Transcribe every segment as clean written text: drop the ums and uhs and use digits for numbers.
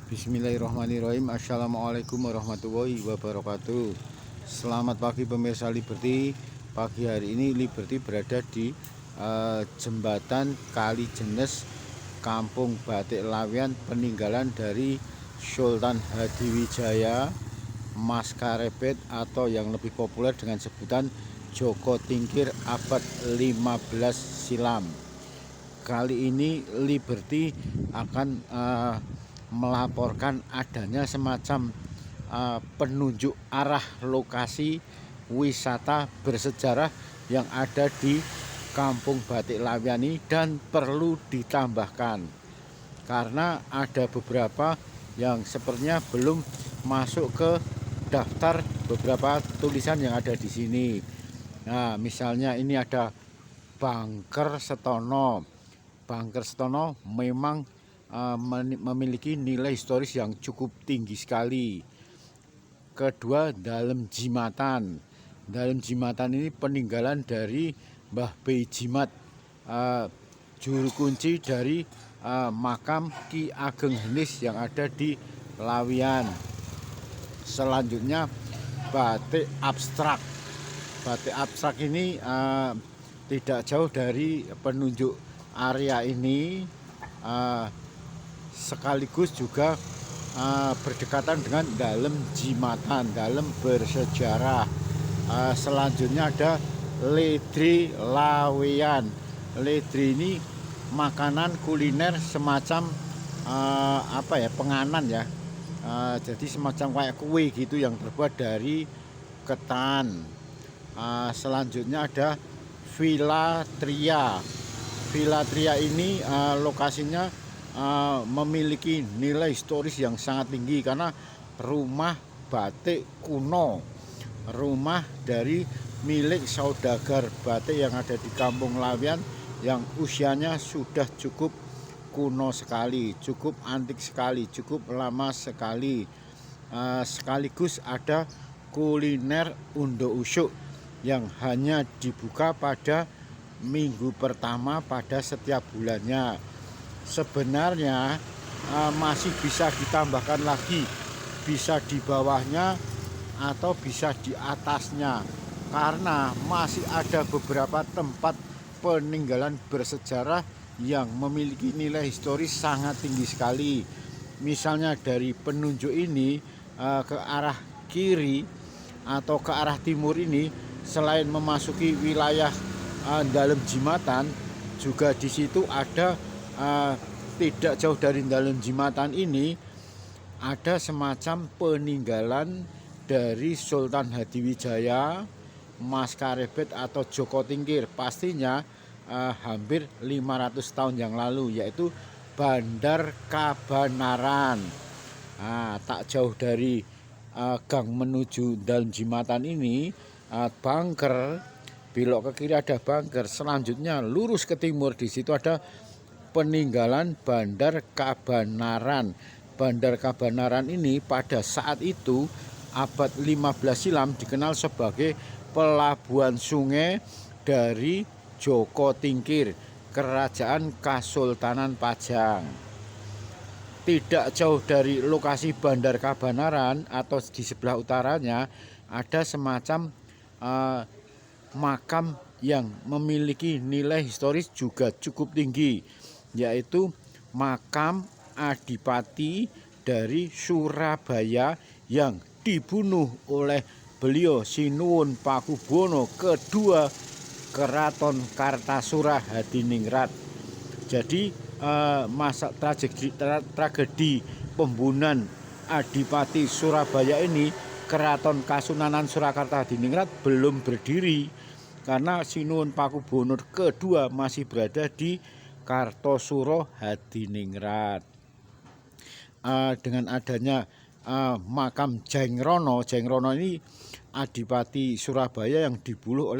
Bismillahirrahmanirrahim. Assalamualaikum warahmatullahi wabarakatuh. Selamat pagi pemirsa Liberty. Pagi hari ini Liberty berada di jembatan Kalijenes, Kampung Batik Laweyan, peninggalan dari Sultan Hadiwijaya Maskarebet atau yang lebih populer dengan sebutan Joko Tingkir abad 15 silam. Kali ini Liberty akan melaporkan adanya semacam penunjuk arah lokasi wisata bersejarah yang ada di Kampung Batik Laweyan ini, dan perlu ditambahkan karena ada beberapa yang sepertinya belum masuk ke daftar beberapa tulisan yang ada di sini. Nah, misalnya ini ada Bangker Setono. Bangker Setono memang memiliki nilai historis yang cukup tinggi sekali. Kedua, Dalem Jimatan. Dalem Jimatan ini peninggalan dari Mbah Bey Jimat, juru kunci dari makam Ki Ageng Henis yang ada di Laweyan. Selanjutnya batik abstrak. Batik abstrak ini tidak jauh dari penunjuk area ini, sekaligus juga berdekatan dengan Dalem Jimatan, Dalem bersejarah. Selanjutnya ada Ledri Laweyan. Ledri ini makanan kuliner semacam penganan ya. Jadi semacam kayak kue gitu yang terbuat dari ketan. Selanjutnya ada Villa Tria. Villa Tria ini lokasinya memiliki nilai historis yang sangat tinggi karena rumah batik kuno, rumah dari milik saudagar batik yang ada di Kampung Laweyan yang usianya sudah cukup kuno sekali, cukup antik sekali, cukup lama sekali. Sekaligus ada kuliner undo usuk yang hanya dibuka pada minggu pertama pada setiap bulannya. Sebenarnya masih bisa ditambahkan lagi, bisa di bawahnya atau bisa di atasnya, karena masih ada beberapa tempat peninggalan bersejarah yang memiliki nilai historis sangat tinggi sekali. Misalnya dari penunjuk ini ke arah kiri atau ke arah timur ini, selain memasuki wilayah Dalem Jimatan, juga di situ ada tidak jauh dari Dalem Jimatan ini ada semacam peninggalan dari Sultan Hadiwijaya Maskarebet atau Joko Tingkir, pastinya hampir 500 tahun yang lalu, yaitu Bandar Kabanaran. Tak jauh dari gang menuju Dalem Jimatan ini, Bangker, belok ke kiri ada Bangker. Selanjutnya lurus ke timur, di situ ada peninggalan Bandar Kabanaran. Bandar Kabanaran ini pada saat itu abad 15 silam dikenal sebagai pelabuhan sungai dari Joko Tingkir, Kerajaan Kasultanan Pajang. Tidak jauh dari lokasi Bandar Kabanaran atau di sebelah utaranya ada semacam makam yang memiliki nilai historis juga cukup tinggi, yaitu makam Adipati dari Surabaya yang dibunuh oleh beliau Sinuwun Pakubono kedua Keraton Kartasura Hadiningrat. Jadi masa tragedi pembunuhan Adipati Surabaya ini, Keraton Kasunanan Surakarta Hadiningrat belum berdiri karena Sinuwun Pakubono kedua masih berada di Kartosuro Hadiningrat. Dengan adanya makam Jengrono ini Adipati Surabaya yang dibunuh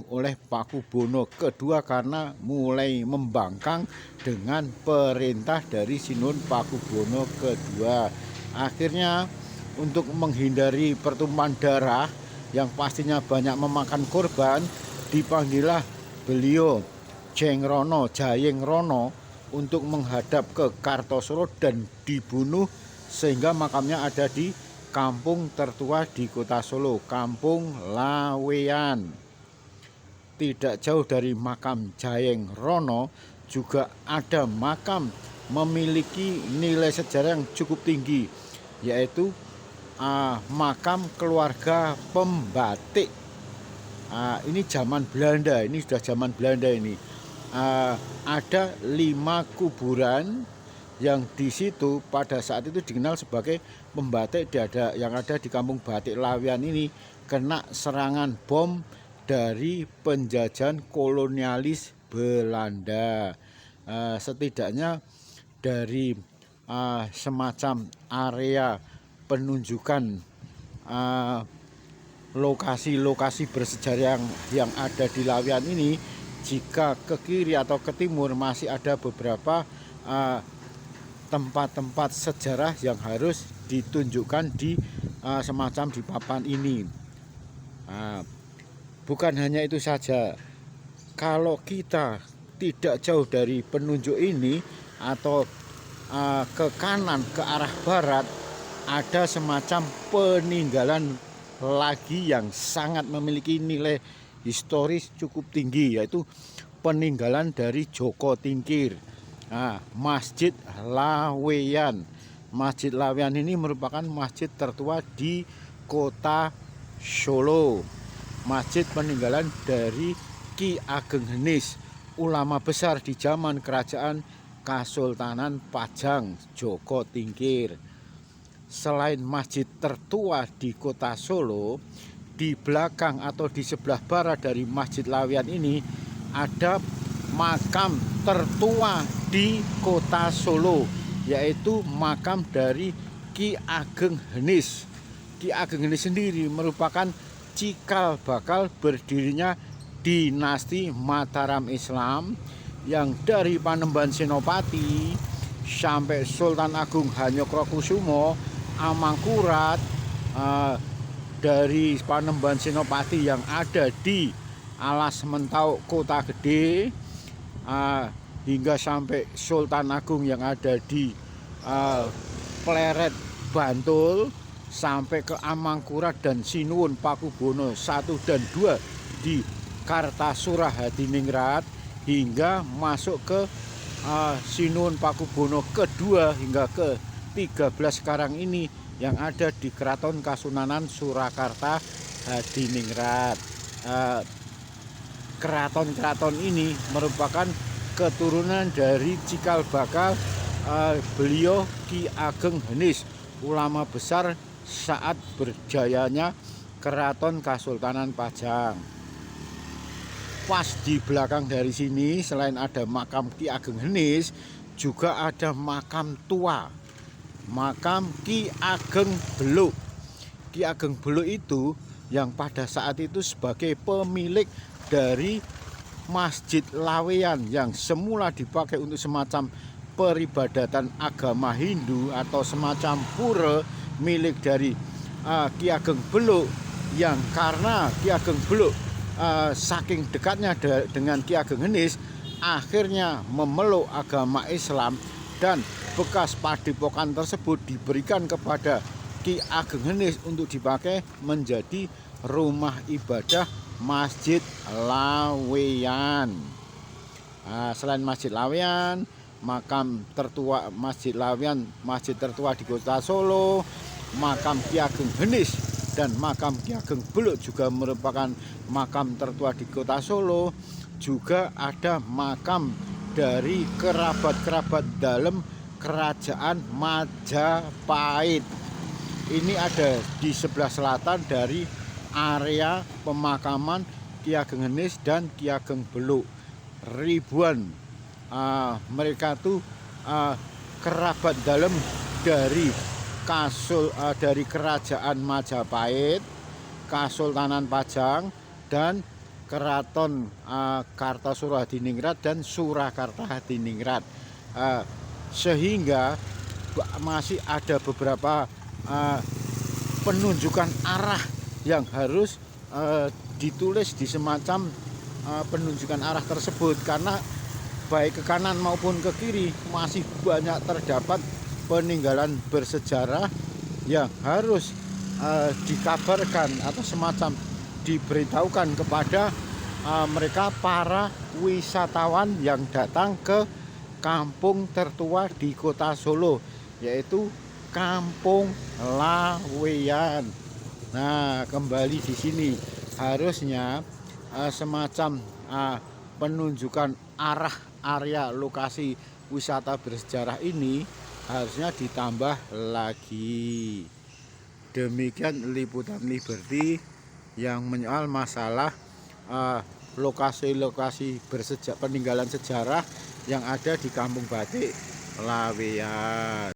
oleh Pakubono kedua karena mulai membangkang dengan perintah dari Sinuwun Pakubono kedua. Akhirnya untuk menghindari pertumpahan darah yang pastinya banyak memakan korban, dipanggillah beliau Jayeng Rono untuk menghadap ke Kartosuro dan dibunuh, sehingga makamnya ada di kampung tertua di Kota Solo, Kampung Laweyan. Tidak jauh dari makam Jayeng Rono juga ada makam memiliki nilai sejarah yang cukup tinggi, yaitu makam keluarga pembatik. Ini zaman Belanda, ini sudah zaman Belanda ini. Ada 5 kuburan yang di situ pada saat itu dikenal sebagai pembatik yang ada di Kampung Batik Laweyan ini kena serangan bom dari penjajahan kolonialis Belanda. Setidaknya dari semacam area penunjukan lokasi-lokasi bersejarah yang ada di Laweyan ini, jika ke kiri atau ke timur masih ada beberapa tempat-tempat sejarah yang harus ditunjukkan di semacam di papan ini. Bukan hanya itu saja, kalau kita tidak jauh dari penunjuk ini atau ke kanan ke arah barat, ada semacam peninggalan lagi yang sangat memiliki nilai historis cukup tinggi, yaitu peninggalan dari Joko Tingkir, Masjid Laweyan. Masjid Laweyan ini merupakan masjid tertua di Kota Solo. Masjid peninggalan dari Ki Ageng Henis, ulama besar di zaman kerajaan Kesultanan Pajang Joko Tingkir. Selain masjid tertua di Kota Solo, di belakang atau di sebelah barat dari Masjid Laweyan ini ada makam tertua di Kota Solo, yaitu makam dari Ki Ageng Henis. Ki Ageng Henis sendiri merupakan cikal bakal berdirinya dinasti Mataram Islam, yang dari Panembahan Senopati sampai Sultan Agung Hanyokrokusumo, Amangkurat, dari Panembahan Senopati yang ada di Alas Mentau Kota Gede, hingga sampai Sultan Agung yang ada di Pleret Bantul, sampai ke Amangkurat dan Sinuwun Pakubono 1 dan 2 di Kartasura Hadiningrat, hingga masuk ke Sinuwun Pakubono kedua hingga ke 13 sekarang ini yang ada di Keraton Kasunanan Surakarta Hadiningrat. Keraton-keraton ini merupakan keturunan dari cikal bakal beliau Ki Ageng Henis, ulama besar saat berjayanya Keraton Kasultanan Pajang. Pas di belakang dari sini, selain ada makam Ki Ageng Henis, juga ada makam tua, makam Ki Ageng Beluk. Ki Ageng Beluk itu yang pada saat itu sebagai pemilik dari Masjid Laweyan yang semula dipakai untuk semacam peribadatan agama Hindu atau semacam pura milik dari Ki Ageng Beluk, yang karena Ki Ageng Beluk saking dekatnya dengan Ki Ageng Henis, akhirnya memeluk agama Islam, dan bekas padepokan tersebut diberikan kepada Ki Ageng Henis untuk dipakai menjadi rumah ibadah Masjid Laweyan. Selain Masjid Laweyan, makam tertua Masjid Laweyan, masjid tertua di Kota Solo, makam Ki Ageng Henis dan makam Ki Ageng Beluk juga merupakan makam tertua di Kota Solo. Juga ada makam dari kerabat-kerabat dalam Kerajaan Majapahit. Ini ada di sebelah selatan dari area pemakaman Ki Ageng Henis dan Ki Ageng Beluk. Ribuan mereka tuh kerabat dalam dari dari Kerajaan Majapahit, Kasultanan Pajang, dan Keraton Kartasura Hadiningrat dan Surakarta Hadiningrat. Sehingga masih ada beberapa penunjukan arah yang harus ditulis di semacam penunjukan arah tersebut, karena baik ke kanan maupun ke kiri masih banyak terdapat peninggalan bersejarah yang harus dikabarkan atau semacam diberitahukan kepada mereka para wisatawan yang datang ke kampung tertua di kota Solo, yaitu Kampung Laweyan. Nah, kembali di sini harusnya semacam penunjukan arah area lokasi wisata bersejarah ini harusnya ditambah lagi. Demikian liputan Liberty yang menyoal masalah lokasi-lokasi peninggalan sejarah yang ada di Kampung Batik Laweyan.